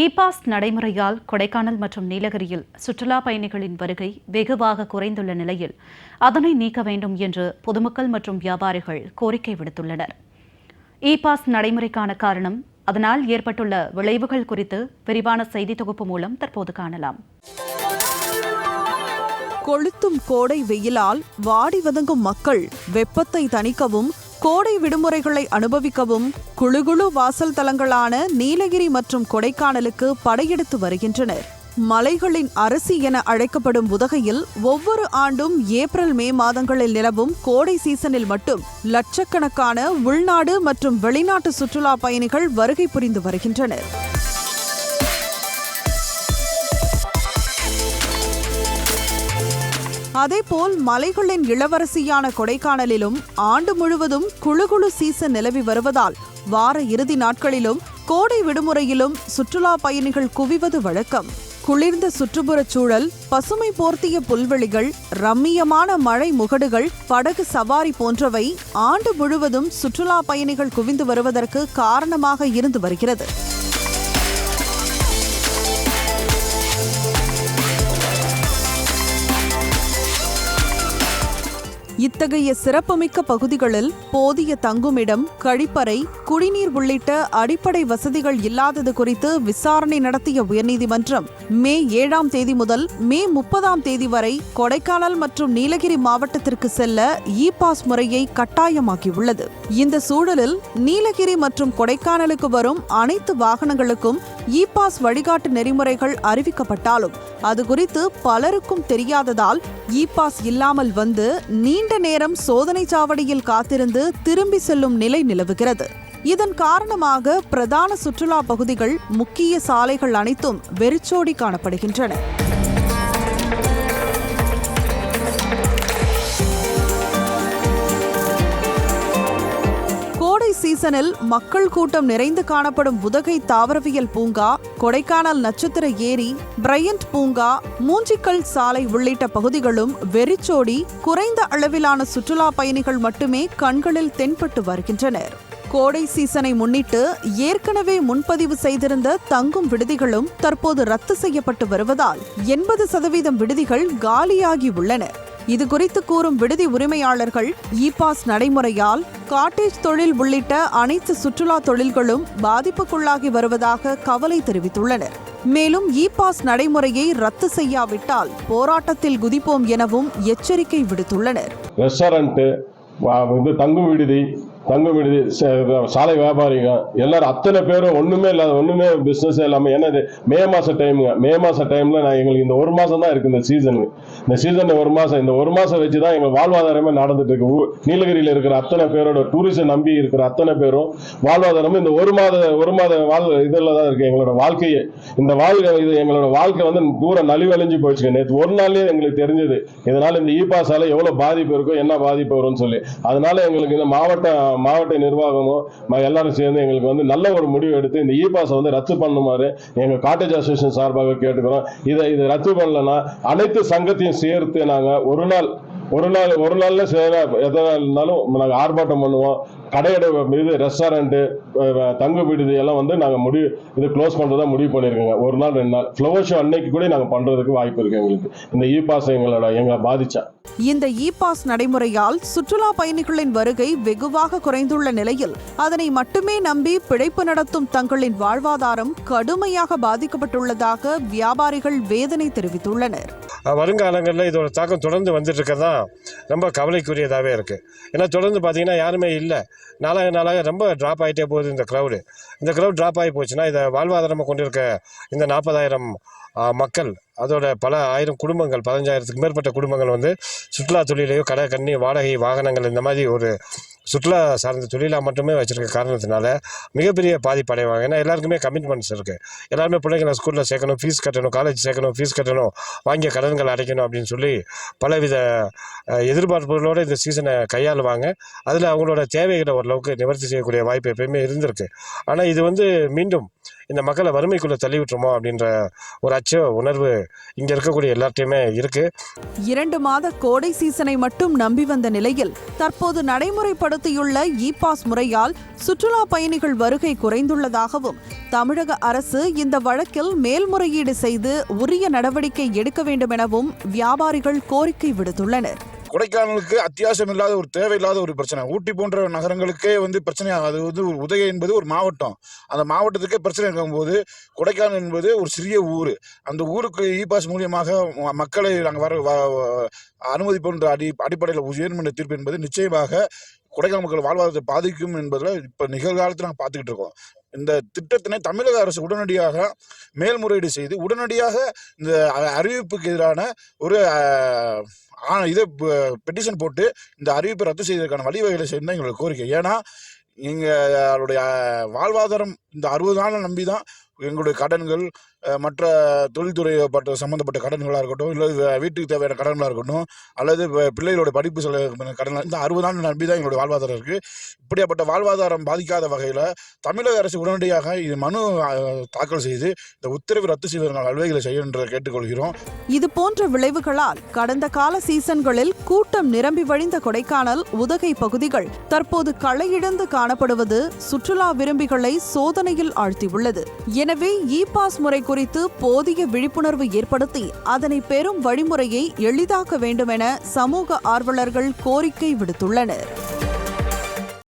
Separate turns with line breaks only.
E-pass நடைமுறையால் Kodaikanal மற்றும் நீலகிரியில் சுற்றுலா பயணிகளின் வருகை வெகுவாக குறைந்துள்ள நிலையில் அதனை நீக்க வேண்டும் என்று பொதுமக்கள் மற்றும் வியாபாரிகள் கோரிக்கை விடுத்துள்ளனர். இ-பாஸ் நடைமுறைக்கான காரணம், அதனால் ஏற்பட்டுள்ள விளைவுகள் குறித்து விரிவான செய்தி தொகுப்பு மூலம் தற்போது காணலாம்.
கொளுத்தும் கோடை வெயிலால் வாடி வதங்கும் மக்கள் வெப்பத்தை தணிக்கவும் கோடை விடுமுறைகளை அனுபவிக்கவும் குளுகுளு வாசல் தலங்களான நீலகிரி மற்றும் கொடைக்கானலுக்கு படையெடுத்து வருகின்றனர். மலைகளின் அரசி என அழைக்கப்படும் உதகையில் ஒவ்வொரு ஆண்டும் ஏப்ரல் மே மாதங்களில் நிலவும் கோடை சீசனில் மட்டும் லட்சக்கணக்கான உள்நாடு மற்றும் வெளிநாட்டு சுற்றுலா பயணிகள் வருகை புரிந்து வருகின்றனர். அதேபோல் மலைகளின் இளவரசியான கொடைக்கானலிலும் ஆண்டு முழுவதும் குளுகுளு சீசன் நிலவி வருவதால் வார இறுதி நாட்களிலும் கோடை விடுமுறையிலும் சுற்றுலா பயணிகள் குவிவது வழக்கம். குளிர்ந்த சுற்றுப்புறச் சூழல், பசுமை போர்த்திய புல்வெளிகள், ரம்மியமான மழை முகடுகள், படகு சவாரி போன்றவை ஆண்டு முழுவதும் சுற்றுலா பயணிகள் குவிந்து வருவதற்கு காரணமாக இருந்து வருகிறது. இத்தகைய சிறப்புமிக்க பகுதிகளில் போதிய தங்குமிடம், கழிப்பறை, குடிநீர் உள்ளிட்ட அடிப்படை வசதிகள் இல்லாதது குறித்து விசாரணை நடத்திய உயர்நீதிமன்றம் மே 7ஆம் தேதி முதல் மே 30ஆம் தேதி வரை கொடைக்கானல் மற்றும் நீலகிரி மாவட்டத்திற்கு செல்ல இ-பாஸ் முறையை கட்டாயமாக்கியுள்ளது. இந்த சூழலில் நீலகிரி மற்றும் கொடைக்கானலுக்கு வரும் அனைத்து வாகனங்களுக்கும் இ-பாஸ் வழிகாட்டு நெறிமுறைகள் அறிவிக்கப்பட்டாலும் அது குறித்து பலருக்கும் தெரியாததால் இ-பாஸ் இல்லாமல் வந்து நீண்ட நேரம் சோதனை சாவடியில் காத்திருந்து திரும்பி செல்லும் நிலை நிலவுகிறது. இதன் காரணமாக பிரதான சுற்றுலா பகுதிகள், முக்கிய சாலைகள் அனைத்தும் வெறிச்சோடி காணப்படுகின்றன. கோடை சீசனில் மக்கள் கூட்டம் நிறைந்து காணப்படும் உதகை தாவரவியல் பூங்கா, கொடைக்கானல் நட்சத்திர ஏரி, பிரையண்ட் பூங்கா, மூஞ்சிக்கல் சாலை உள்ளிட்ட பகுதிகளும் வெறிச்சோடி குறைந்த அளவிலான சுற்றுலா பயணிகள் மட்டுமே கண்களில் தென்பட்டு வருகின்றனர். கோடை சீசனை முன்னிட்டு ஏற்கனவே முன்பதிவு செய்திருந்த தங்கும் விடுதிகளும் தற்போது ரத்து செய்யப்பட்டு வருவதால் 80% விடுதிகள் காலியாகி உள்ளன. இதுகுறித்து கூறும் விடுதி உரிமையாளர்கள் இ-பாஸ் நடைமுறையால் காட்டேஜ் தொழில் உள்ளிட்ட அனைத்து சுற்றுலா தொழில்களும் பாதிப்புக்குள்ளாகி வருவதாக கவலை தெரிவித்துள்ளனர். மேலும் இ-பாஸ் நடைமுறையை ரத்து செய்யாவிட்டால் போராட்டத்தில் குதிப்போம் எனவும் எச்சரிக்கை விடுத்துள்ளனர்.
ரெஸ்டாரண்ட், தங்கும் விடுதி, சாலை வியாபாரிங்க எல்லாரும் அத்தனை பேரும் ஒண்ணுமே பிசினஸ் இல்லாம, ஏன்னா மே மாச டைம்ல எங்களுக்கு இந்த ஒரு மாசம் தான் இருக்கு. இந்த சீசன் ஒரு மாசம், இந்த ஒரு மாசம் வச்சுதான் எங்க வாழ்வாதாரமே நடந்துட்டு இருக்கு. நீலகிரியில இருக்கிற அத்தனை பேரோட டூரிசம் நம்பி இருக்கிற அத்தனை பேரும் வாழ்வாதாரமும் இந்த ஒரு மாத இதுல தான் இருக்கு. எங்களோட வாழ்க்கையே இது எங்களோட வாழ்க்கை வந்து பூரா நலிவழிஞ்சு போயிடுச்சு. நேற்று ஒரு நாள்லயே எங்களுக்கு தெரிஞ்சது இதனால இந்த இ-பாஸால எவ்வளவு பாதிப்பு இருக்கும், என்ன பாதிப்பு வரும்னு சொல்லி. அதனால எங்களுக்கு இந்த மாவட்ட நிர்வாகமும் எல்லாரும் சேர்ந்து எங்களுக்கு வந்து நல்ல ஒரு முடிவு எடுத்து இந்த இ-பாஸ் வந்து ரத்து பண்ணுமாறு எங்க காட்டேஜ் அசோசியேஷன் சார்பாக கேட்டுக்கிறோம். இதை ரத்து பண்ணலன்னா அனைத்து சங்கத்தையும் சேர்த்து நாங்க ஒரு நாள்ல எத்தனை இருந்தாலும் நாங்க ஆர்ப்பாட்டம் பண்ணுவோம். கடையடை, ரெஸ்டாரண்ட், தங்கு விடுதி எல்லாம் வந்து நாங்க இது க்ளோஸ் பண்றதா முடிவு பண்ணிருக்கோங்க. ஒரு நாள் 2 நாள் ஃப்ளவர் ஷோ அன்னைக்கு கூட நாங்க பண்றதுக்கு வாய்ப்பு இருக்கு. எங்களுக்கு இந்த இ-பாஸ் எங்களை பாதிச்சா.
இந்த இ-பாஸ் நடைமுறையால் சுற்றுலா பயணிகளின் வருகை வெகுவாக குறைந்துள்ள நிலையில் அதனை மட்டுமே நம்பி பிழைப்பு நடத்தும் தங்களின் வாழ்வாதாரம் கடுமையாக பாதிக்கப்பட்டுள்ளதாக வியாபாரிகள் வேதனை தெரிவித்துள்ளனர்.
வருங்காலங்களில் இதோட தாக்கம் தொடர்ந்து வந்துட்டு இருக்கிறதா ரொம்ப கவலைக்குரியதாகவே இருக்குது. ஏன்னா தொடர்ந்து பார்த்தீங்கன்னா யாருமே இல்லை. நாளாக ரொம்ப ட்ராப் ஆகிட்டே போகுது இந்த க்ரௌட் ட்ராப் ஆகி போச்சுன்னா இதை வாழ்வாதாரமாக கொண்டிருக்க இந்த 40,000 மக்கள், அதோட பல ஆயிரம் குடும்பங்கள், 15,000க்கு மேற்பட்ட குடும்பங்கள் வந்து சுற்றுலா தொழிலையோ, கடை, கண்ணி, வாடகை, வாகனங்கள் இந்த மாதிரி ஒரு சுற்றுலா சார்ந்த தொழிலாக மட்டுமே வச்சுருக்க காரணத்தினால மிகப்பெரிய பாதிப்பு அடைவாங்க. ஏன்னா எல்லாருக்குமே கமிட்மெண்ட்ஸ் இருக்குது. எல்லாருமே பிள்ளைங்களை ஸ்கூலில் சேர்க்கணும், ஃபீஸ் கட்டணும், காலேஜ் சேர்க்கணும், ஃபீஸ் கட்டணும், வாங்கிய கடன்கள் அடைக்கணும் அப்படின்னு சொல்லி பலவித எதிர்பார்ப்புகளோடு இந்த சீசனை கையாளுவாங்க. அதில் அவங்களோட தேவைகளை ஓரளவுக்கு நிவர்த்தி செய்யக்கூடிய வாய்ப்பு எப்பயுமே இருந்திருக்கு. ஆனால் இது வந்து மீண்டும் இந்த மக்களை வறுமைக்குள்ளே தள்ளி விட்டுருமோ அப்படின்ற ஒரு அச்ச உணர்வு இங்கே இருக்கக்கூடிய எல்லாத்தையுமே இருக்குது.
2 மாத கோடை சீசனை மட்டும் நம்பி வந்த நிலையில் தற்போது நடைமுறைப்படுத்தியுள்ள இ-பாஸ் முறையால் சுற்றுலா பயணிகள் வருகை குறைந்துள்ளதாகவும் தமிழக அரசு இந்த வழக்கில் மேல்முறையீடு செய்து உரிய நடவடிக்கை எடுக்க வேண்டும் எனவும் வியாபாரிகள் கோரிக்கை விடுத்துள்ளனர்.
கொடைக்கானலுக்கு அத்தியாவசியம் இல்லாத ஒரு தேவையில்லாத ஒரு பிரச்சனை. ஊட்டி போன்ற நகரங்களுக்கே பிரச்சனை. அது ஒரு உதகை என்பது ஒரு மாவட்டம். அந்த மாவட்டத்துக்கே பிரச்சனை இருக்கும்போது கொடைக்கானல் என்பது ஒரு சிறிய ஊர். அந்த ஊருக்கு இ-பாஸ் மூலியமாக மக்களை நாங்கள் அனுமதிப்போன்ற அடிப்படையில் உயர்மன்ற தீர்ப்பு என்பது நிச்சயமாக கொடைக்கானல் மக்கள் வாழ்வாதாரத்தை பாதிக்கும் என்பதில் இப்போ நிகழ்காலத்தில் நாங்கள் பார்த்துக்கிட்டு இருக்கோம். இந்த திட்டத்தினை தமிழக அரசு உடனடியாக மேல்முறையீடு செய்து உடனடியாக இந்த அறிவிப்புக்கு எதிரான ஒரு பெட்டிஷன் போட்டு இந்த அறிவிப்பை ரத்து செய்வதற்கான வழிவகைகளை செய்யணும் எங்களுக்கு கோரிக்கை. ஏன்னா எங்களுடைய வாழ்வாதாரம் இந்த 60 நாளை நம்பி தான் எங்களுடைய கடன்கள், மற்ற தொழில்துறை சம்மந்தப்பட்ட கடன்களாக இருக்கட்டும், இல்லை வீட்டுக்கு தேவையான கடன்களாக இருக்கட்டும், அல்லது பிள்ளைகளோட படிப்பு செலவு கடன்கள், இந்த 60 நாள் நம்பி தான் எங்களுடைய வாழ்வாதாரம் இருக்குது. இப்படியாப்பட்ட வாழ்வாதாரம் பாதிக்காத வகையில் தமிழக அரசு உடனடியாக இது மனு தாக்கல் செய்து இந்த உத்தரவு ரத்து செய்வதற்கான வழிவகைகளை செய்ய என்று கேட்டுக்கொள்கிறோம்.
இது போன்ற விளைவுகளால் கடந்த கால சீசன்களில் கூட்டம் நிரம்பி வழிந்த கொடைக்கானல், உதகை பகுதிகள் தற்போது களையிழந்து காணப்படுவது சுற்றுலா விரும்பிகளை சோதனையில் ஆழ்த்தியுள்ளது. எனவே இ-பாஸ் முறை குறித்து போதிய விழிப்புணர்வு ஏற்படுத்தி அதனை பெறும் வழிமுறையை எளிதாக்க வேண்டும் என சமூக ஆர்வலர்கள் கோரிக்கை விடுத்துள்ளனர்.